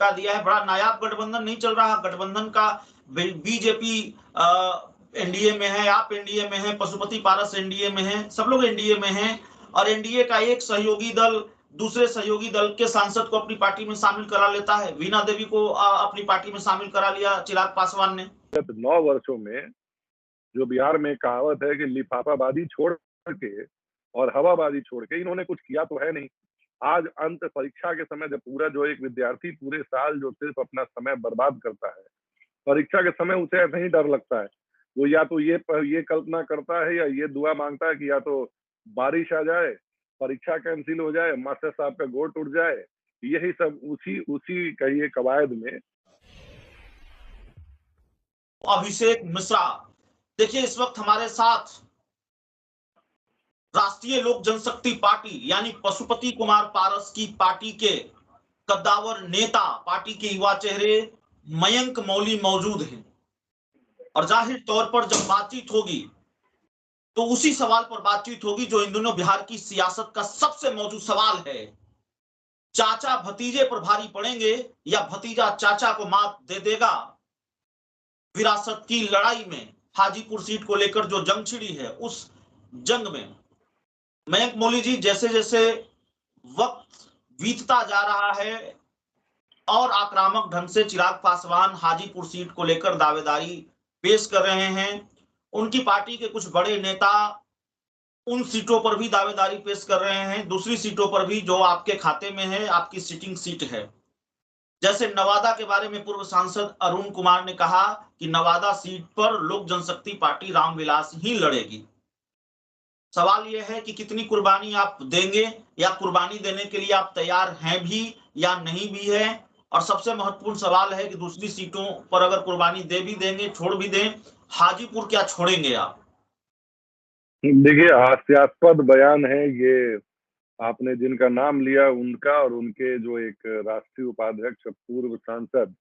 झटका दिया है। बड़ा नायाब गठबंधन नहीं चल रहा, गठबंधन का बीजेपी एनडीए में है, आप एनडीए में है, पशुपति पारस एनडीए में है, सब लोग एनडीए में हैं, और एनडीए का एक सहयोगी दल दूसरे सहयोगी दल के सांसद को अपनी पार्टी में शामिल करा लेता है। वीणा देवी को अपनी पार्टी में शामिल करा लिया चिराग पासवान ने। 9 वर्षों में जो बिहार में कहावत है कि लिफाफाबाजी छोड़ के और हवाबाजी छोड़ के इन्होंने कुछ किया तो है नहीं। आज अंत परीक्षा के समय जब पूरा जो एक विद्यार्थी पूरे साल जो सिर्फ अपना समय बर्बाद करता है, परीक्षा के समय उसे ऐसा ही डर लगता है। वो या तो ये कल्पना करता है या ये दुआ मांगता है कि या तो बारिश आ जाए, परीक्षा कैंसिल हो जाए, मास्टर साहब का गोड़ टूट जाए। यही सब उसी कहिए कवायद में। अभिषेक मिश्रा, देखिए इस वक्त हमारे साथ राष्ट्रीय लोक जनशक्ति पार्टी यानी पशुपति कुमार पारस की पार्टी के कद्दावर नेता, पार्टी के युवा चेहरे मयंक मौली मौजूद हैं, और जाहिर तौर पर जब बातचीत होगी तो उसी सवाल पर बातचीत होगी जो इन दिनों बिहार की सियासत का सबसे मौजूद सवाल है। चाचा भतीजे पर भारी पड़ेंगे या भतीजा चाचा को मात दे देगा? विरासत की लड़ाई में हाजीपुर सीट को लेकर जो जंग छिड़ी है, उस जंग में मयंक मौली जी, जैसे जैसे वक्त बीतता जा रहा है और आक्रामक ढंग से चिराग पासवान हाजीपुर सीट को लेकर दावेदारी पेश कर रहे हैं, उनकी पार्टी के कुछ बड़े नेता उन सीटों पर भी दावेदारी पेश कर रहे हैं, दूसरी सीटों पर भी जो आपके खाते में है, आपकी सिटिंग सीट है। जैसे नवादा के बारे में पूर्व सांसद अरुण कुमार ने कहा कि नवादा सीट पर लोक जनशक्ति पार्टी रामविलास ही लड़ेगी। सवाल यह है कि कितनी कुर्बानी आप देंगे, या कुर्बानी देने के लिए आप तैयार हैं भी या नहीं भी है। और सबसे महत्वपूर्ण सवाल है कि दूसरी सीटों पर अगर कुर्बानी दे भी देंगे, छोड़ भी दें, हाजीपुर क्या छोड़ेंगे आप? देखिए, हास्यास्पद बयान है ये। आपने जिनका नाम लिया उनका और उनके जो एक राष्ट्रीय उपाध्यक्ष पूर्व सांसद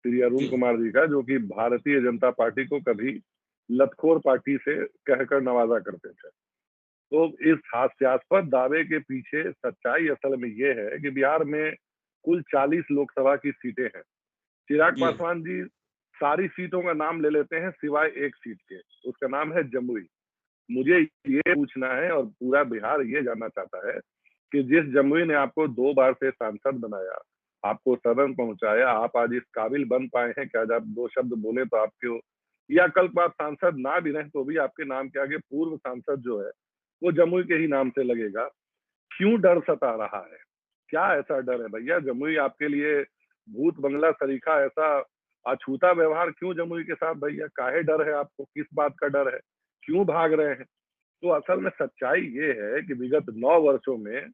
श्री अरुण कुमार जी का, जो कि भारतीय जनता पार्टी को कभी लतखोर पार्टी से कहकर नवाजा करते थे। तो इस हास्यास्पद दावे के पीछे सच्चाई असल में ये है कि बिहार में कुल 40 लोकसभा की सीटें हैं। चिराग पासवान जी सारी सीटों का नाम ले लेते हैं सिवाय एक सीट के, उसका नाम है जमुई। मुझे ये पूछना है और पूरा बिहार ये जानना चाहता है कि जिस जमुई ने आपको 2 बार से सांसद बनाया, आपको सदन पहुंचाया, आप आज इस काबिल बन पाए हैं कि आज आप 2 शब्द बोले तो आपको, या कल को आप सांसद ना भी रहे तो भी आपके नाम के आगे पूर्व सांसद जो है वो जमुई के ही नाम से लगेगा। क्यों डर सता रहा है? क्या ऐसा डर है भैया? जमुई आपके लिए भूत बंगला सरीखा ऐसा अछूता व्यवहार क्यों जमुई के साथ भैया? काहे डर है आपको? किस बात का डर है? क्यों भाग रहे हैं? तो असल में सच्चाई ये है कि विगत 9 वर्षों में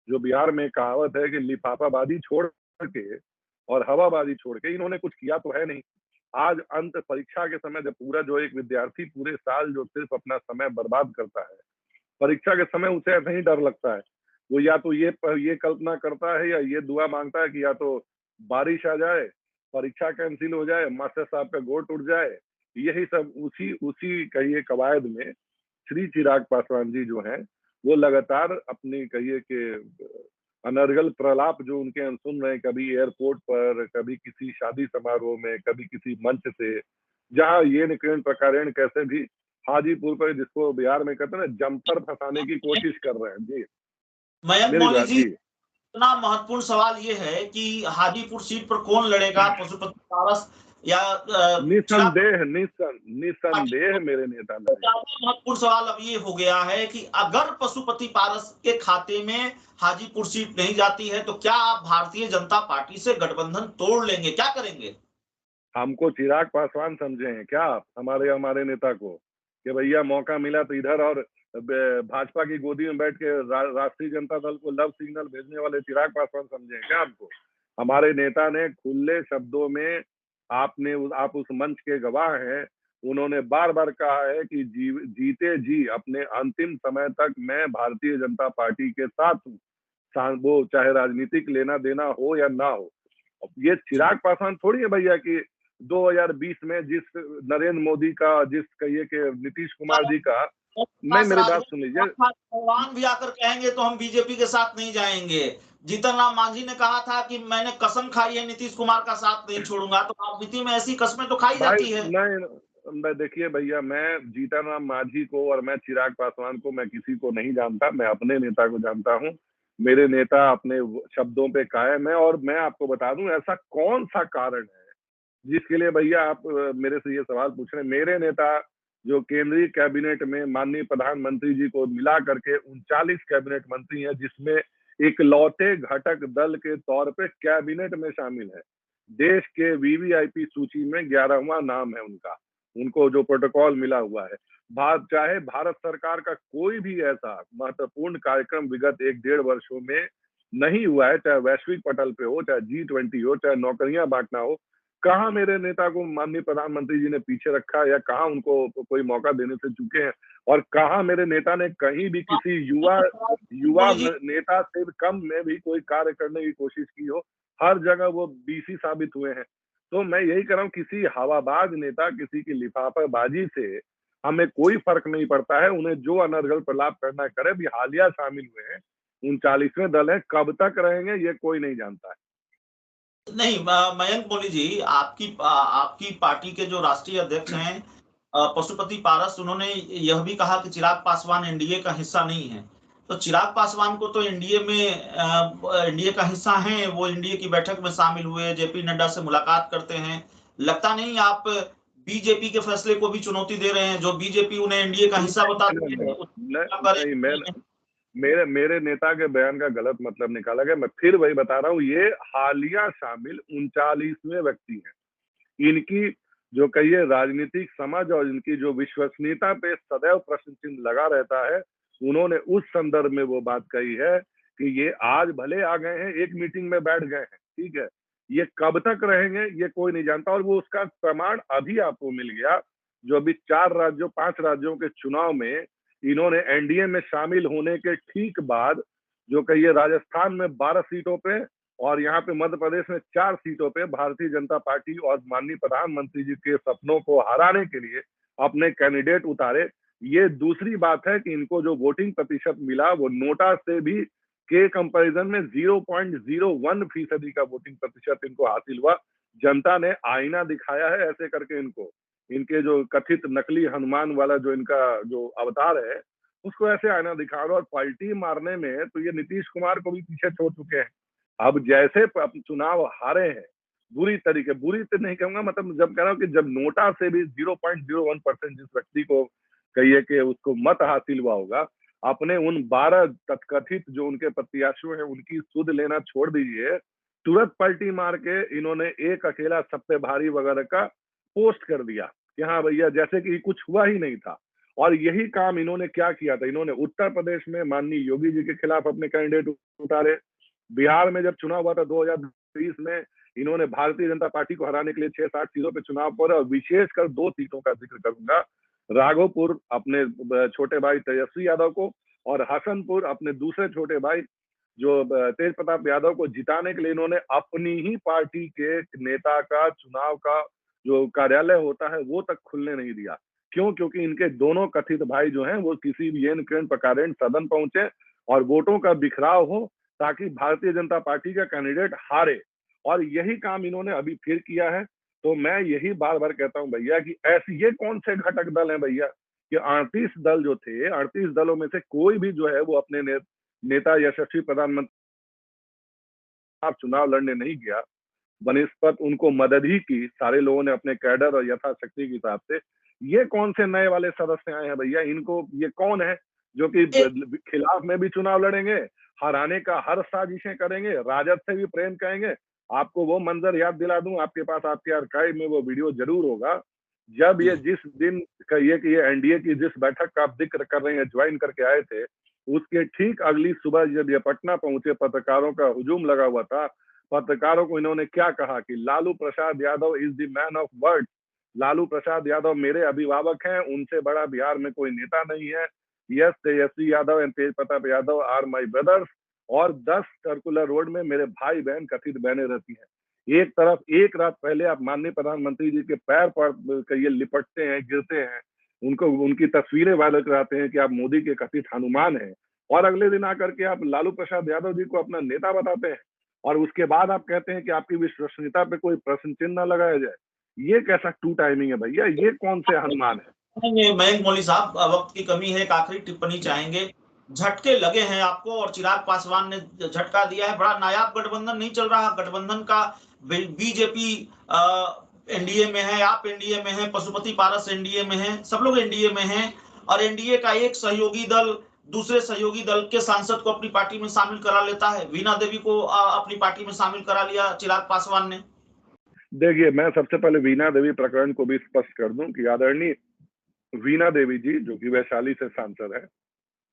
जो बिहार में कहावत है कि लिफाफाबाजी छोड़ के और हवाबाजी छोड़ के इन्होंने कुछ किया तो है नहीं। आज अंत परीक्षा के समय जब पूरा जो एक विद्यार्थी पूरे साल जो सिर्फ अपना समय बर्बाद करता है, परीक्षा के समय उसे ऐसा ही डर लगता है। वो या तो ये कल्पना करता है या ये दुआ मांगता है कि या तो बारिश आ जाए, परीक्षा कैंसिल हो जाए, मास्टर साहब का गोड़ टूट जाए। यही सब उसी कहिए कवायद में श्री चिराग पासवान जी जो हैं वो लगातार अपनी कहिए कि अनर्गल प्रलाप जो उनके हम सुन रहे हैं, कभी एयरपोर्ट पर, कभी किसी शादी समारोह में, कभी किसी मंच से, जहां ये निकरण प्रकारण कैसे भी हाजीपुर पर, जिसको बिहार में कहते हैं ना, जमकर फंसाने की कोशिश कर रहे हैं। जी मयंक मौली जी, इतना महत्वपूर्ण सवाल ये है कि हाजीपुर सीट पर कौन लड़ेगा, पशुपति पारस या निसंदेह मेरे नेता। महत्वपूर्ण सवाल अब ये हो गया है कि अगर पशुपति पारस के खाते में हाजीपुर सीट नहीं जाती है तो क्या आप भारतीय जनता पार्टी से गठबंधन तोड़ लेंगे? क्या करेंगे? हमको चिराग पासवान समझे हैं क्या आप हमारे नेता को कि भैया मौका मिला तो इधर, और भाजपा की गोदी में बैठ के राष्ट्रीय जनता दल को लव सिग्नल भेजने वाले चिराग पासवान समझे क्या आपको? हमारे नेता ने खुले शब्दों में, आप उस मंच के गवाह हैं, उन्होंने बार बार कहा है कि जीते जी अपने अंतिम समय तक मैं भारतीय जनता पार्टी के साथ हूँ, वो चाहे राजनीतिक लेना देना हो या ना हो। ये चिराग पासवान थोड़ी है भैया कि 2020 में जिस नरेंद्र मोदी का, जिस कहिए कि नीतीश कुमार जी का, नहीं मेरी बात सुन लीजिए, भगवान भी आकर कहेंगे तो हम बीजेपी के साथ नहीं जाएंगे, जीतन राम मांझी ने कहा था कि मैंने कसम खाई है नीतीश कुमार का साथ नहीं छोड़ूंगा, तो राजनीति में ऐसी कस्में तो खाई भाई जाती है। नहीं, देखिए भैया, मैं जीतन राम मांझी को और मैं चिराग पासवान को मैं किसी को नहीं जानता, मैं अपने नेता को जानता हूँ। मेरे नेता अपने शब्दों पे कायम है, और मैं आपको बता दूं ऐसा कौन सा कारण है जिसके लिए भैया आप मेरे से ये सवाल पूछ रहे हैं। मेरे नेता जो केंद्रीय कैबिनेट में माननीय प्रधानमंत्री जी को मिला करके 39 कैबिनेट मंत्री हैं, जिसमें इकलौते घटक दल के तौर पे कैबिनेट में शामिल है। देश के वीवीआईपी सूची में 11वां नाम है उनका, उनको जो प्रोटोकॉल मिला हुआ है। चाहे भारत सरकार का कोई भी ऐसा महत्वपूर्ण कार्यक्रम विगत 1-1.5 वर्षों में नहीं हुआ है, चाहे वैश्विक पटल पे हो, चाहे G20 हो, चाहे नौकरियां बांटना हो, कहाँ मेरे नेता को माननीय प्रधानमंत्री जी ने पीछे रखा, या कहाँ उनको कोई मौका देने से चूके हैं, और कहाँ मेरे नेता ने कहीं भी किसी युवा नेता से कम में भी कोई कार्य करने की कोशिश की हो। हर जगह वो बीसी साबित हुए हैं। तो मैं यही कह रहा हूँ, किसी हवाबाज नेता, किसी की लिफाफाबाजी से हमें कोई फर्क नहीं पड़ता है। उन्हें जो अनर्गल प्रलाप करना है करे। भी हालिया शामिल हुए हैं, 39वें दल है, कब तक रहेंगे ये कोई नहीं जानता है। नहीं, मयंक मौली जी, आपकी पार्टी के जो राष्ट्रीय अध्यक्ष हैं पशुपति पारस, उन्होंने यह भी कहा कि चिराग पासवान एनडीए का हिस्सा नहीं है। तो चिराग पासवान को तो एनडीए का हिस्सा हैं, वो एनडीए की बैठक में शामिल हुए, जेपी नड्डा से मुलाकात करते हैं। लगता नहीं आप बीजेपी के फैसले को भी चुनौती दे रहे हैं, जो बीजेपी उन्हें एनडीए का हिस्सा बताती है। नहीं, मेरे नेता के बयान का गलत मतलब निकाला गया। मैं फिर वही बता रहा हूँ, ये हालिया शामिल 39वें व्यक्ति हैं। इनकी जो कहिए राजनीतिक समझ और इनकी जो विश्वसनीयता पे सदैव प्रश्न चिन्ह लगा रहता है, उन्होंने उस संदर्भ में वो बात कही है कि ये आज भले आ गए हैं, एक मीटिंग में बैठ गए हैं, ठीक है, ये कब तक रहेंगे ये कोई नहीं जानता। और वो उसका प्रमाण अभी आपको मिल गया, जो अभी 5 राज्यों के चुनाव में इन्होंने एनडीए में शामिल होने के ठीक बाद, जो कहिए राजस्थान में 12 सीटों पे और यहाँ पे मध्य प्रदेश में 4 सीटों पे भारतीय जनता पार्टी और माननीय प्रधानमंत्री जी के सपनों को हराने के लिए अपने कैंडिडेट उतारे। ये दूसरी बात है कि इनको जो वोटिंग प्रतिशत मिला वो नोटा से भी के कंपैरिजन में 0.01% का वोटिंग प्रतिशत इनको हासिल हुआ। जनता ने आईना दिखाया है ऐसे करके इनको, इनके जो कथित नकली हनुमान वाला जो इनका जो अवतार है, उसको ऐसे आईना दिखा रहा। और पलटी मारने में तो ये नीतीश कुमार को भी पीछे छोड़ चुके हैं। अब जैसे चुनाव हारे हैं, बुरी तो नहीं कहूंगा, मतलब जब कह रहा हूँ कि जब नोटा से भी 0.01% जिस व्यक्ति को कहिए कि उसको मत हासिल हुआ होगा, अपने उन 12 तथकथित जो उनके प्रत्याशियों हैं उनकी सुध लेना छोड़ दीजिए, तुरंत पलटी मार के इन्होंने एक अकेला सब पे भारी वगैरह का पोस्ट कर दिया कि हाँ भैया, जैसे कि कुछ हुआ ही नहीं था। और यही काम इन्होंने क्या किया था, इन्होंने उत्तर प्रदेश में माननीय योगी जी के खिलाफ अपने कैंडिडेट उतारे। बिहार में जब चुनाव हुआ था 2020 में, इन्होंने भारतीय जनता पार्टी को हराने के लिए 6-7 सीटों पे चुनाव पर, और विशेषकर 2 सीटों का जिक्र करूंगा, राघोपुर अपने छोटे भाई तेजस्वी यादव को, और हसनपुर अपने दूसरे छोटे भाई जो तेज प्रताप यादव को जिताने के लिए इन्होंने अपनी ही पार्टी के नेता का चुनाव का जो कार्यालय होता है वो तक खुलने नहीं दिया। क्यों? क्योंकि इनके दोनों कथित भाई जो हैं वो किसी भी प्रकार सदन पहुंचे और वोटों का बिखराव हो, ताकि भारतीय जनता पार्टी का कैंडिडेट हारे। और यही काम इन्होंने अभी फिर किया है। तो मैं यही बार बार कहता हूं भैया कि ऐसे ये कौन से घटक दल हैं भैया, कि 38 दल जो थे, 38 दलों में से कोई भी जो है वो अपने नेता यशस्वी प्रधानमंत्री चुनाव लड़ने नहीं गया, बनिस्पत उनको मदद ही की सारे लोगों ने अपने कैडर और यथाशक्ति के हिसाब से। ये कौन से नए वाले सदस्य आए हैं भैया? इनको ये कौन है जो कि खिलाफ में भी चुनाव लड़ेंगे, हराने का हर साजिशें करेंगे, राजद से भी प्रेम करेंगे? आपको वो मंजर याद दिला दूं, आपके पास आपके आर्काइव में वो वीडियो जरूर होगा, जब ये जिस दिन कहिए कि ये एनडीए की जिस बैठक का आप जिक्र कर रहे हैं ज्वाइन करके आए थे, उसके ठीक अगली सुबह जब ये पटना पहुंचे, पत्रकारों का हुजूम लगा हुआ था। पत्रकारों को इन्होंने क्या कहा कि Lalu Prasad Yadav is the man of word. Lalu Prasad Yadav मेरे अभिभावक हैं, उनसे बड़ा बिहार में कोई नेता नहीं है। Yes, Tejashwi Yadav and Tej Pratap Yadav are my brothers. और 10 सर्कुलर रोड में मेरे भाई बहन कथित बहनें रहती हैं। एक तरफ एक रात पहले आप माननीय प्रधानमंत्री जी के पैर पर ये लिपटते हैं, गिरते हैं, उनको उनकी तस्वीरें वायरल कराते हैं कि आप मोदी के कथित हनुमान हैं। और अगले दिन आकर के आप लालू प्रसाद यादव जी को अपना नेता बताते हैं, और उसके बाद आप कहते हैं कि आपकी विश्वसनीयता पे कोई प्रश्न चिन्ह न लगाया जाए। ये कैसा टू टाइमिंग है भैया? ये कौन से हनुमान है? मयंक मौली साहब, वक्त की कमी है, एक आखिरी टिप्पणी चाहेंगे। झटके लगे हैं आपको और चिराग पासवान ने झटका दिया है। बड़ा नायाब गठबंधन नहीं चल रहा। गठबंधन का बीजेपी एनडीए में है, आप एनडीए में है, पशुपति पारस एनडीए में है, सब लोग एनडीए में हैं, और एनडीए का एक सहयोगी दल दूसरे सहयोगी दल के सांसद को अपनी पार्टी में शामिल करा लेता है। वीणा देवी को अपनी पार्टी में शामिल करा लिया चिराग पासवान ने। देखिए, मैं सबसे पहले वीणा देवी प्रकरण को भी स्पष्ट कर दूं कि आदरणीय वीणा देवी जी, जो कि वैशाली से सांसद है,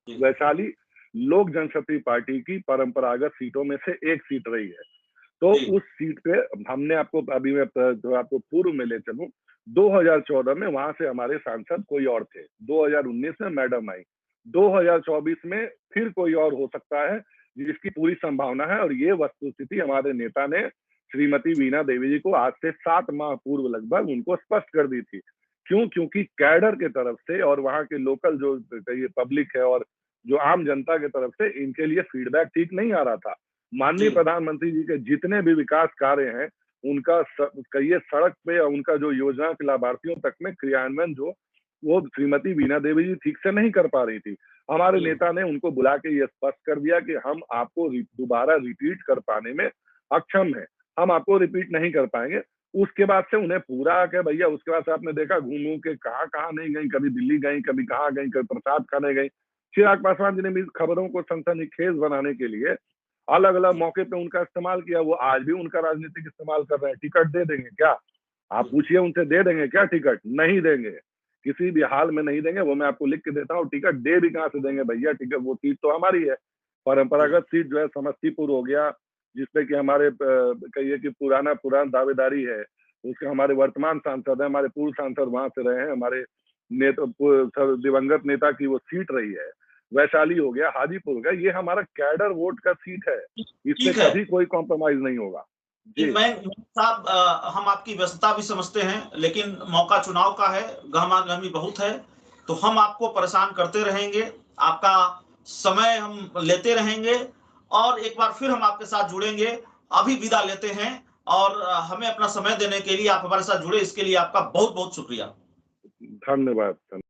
वैशाली लोक जनशक्ति पार्टी की परंपरागत सीटों में से एक सीट रही है। तो उस सीट पे हमने आपको अभी मैं जो आपको पूर्व में ले चलूं, 2014 में वहां से हमारे सांसद कोई और थे, 2019 में मैडम आई, 2024 में फिर कोई और हो सकता है, जिसकी पूरी संभावना है। और ये वस्तुस्थिति हमारे नेता ने श्रीमती वीणा देवी जी को आज से 7 माह पूर्व लगभग उनको स्पष्ट कर दी थी। क्यों? क्योंकि कैडर के तरफ से और वहां के लोकल जो पब्लिक है और जो आम जनता की तरफ से इनके लिए फीडबैक ठीक नहीं आ रहा था। माननीय प्रधानमंत्री जी के जितने भी विकास कार्य हैं, उनका कहिए सड़क पे, उनका जो योजना के लाभार्थियों तक में क्रियान्वयन जो वो श्रीमती वीणा देवी जी ठीक से नहीं कर पा रही थी। हमारे नेता ने उनको बुला के ये स्पष्ट कर दिया कि हम आपको दोबारा रिपीट कर पाने में अक्षम है, हम आपको रिपीट नहीं कर पाएंगे। उसके बाद से उन्हें पूरा के भैया, उसके बाद से आपने देखा घूम के कहाँ नहीं गई, कभी दिल्ली गई, कभी कहाँ गई, कभी प्रसाद खाने गई। चिराग पासवान जी ने भी खबरों को सनसनीखेज बनाने के लिए अलग अलग मौके पे उनका इस्तेमाल किया। वो आज भी उनका राजनीतिक इस्तेमाल कर रहे हैं। टिकट दे देंगे क्या? आप पूछिए उनसे, दे देंगे क्या टिकट? नहीं देंगे, किसी भी हाल में नहीं देंगे। वो मैं आपको लिख के देता हूँ। टिकट दे भी कहाँ से देंगे भैया? टिकट, वो सीट तो हमारी है, परंपरागत सीट जो है समस्तीपुर हो गया, जिसपे कि हमारे कहिए कि पुराना दावेदारी है, उसके हमारे वर्तमान सांसद है, हमारे पूर्व सांसद वहां से रहे हैं, हमारे दिवंगत नेता की वो सीट रही है। वैशाली हो गया, हाजीपुर हो गया, ये हमारा कैडर वोट का सीट है, इसमें कभी कोई कॉम्प्रोमाइज नहीं होगा। मैं साहब, हम आपकी व्यस्तता भी समझते हैं, लेकिन मौका चुनाव का है, गहमागहमी बहुत है, तो हम आपको परेशान करते रहेंगे, आपका समय हम लेते रहेंगे, और एक बार फिर हम आपके साथ जुड़ेंगे। अभी विदा लेते हैं, और हमें अपना समय देने के लिए, आप हमारे साथ जुड़े, इसके लिए आपका बहुत बहुत शुक्रिया। धन्यवाद।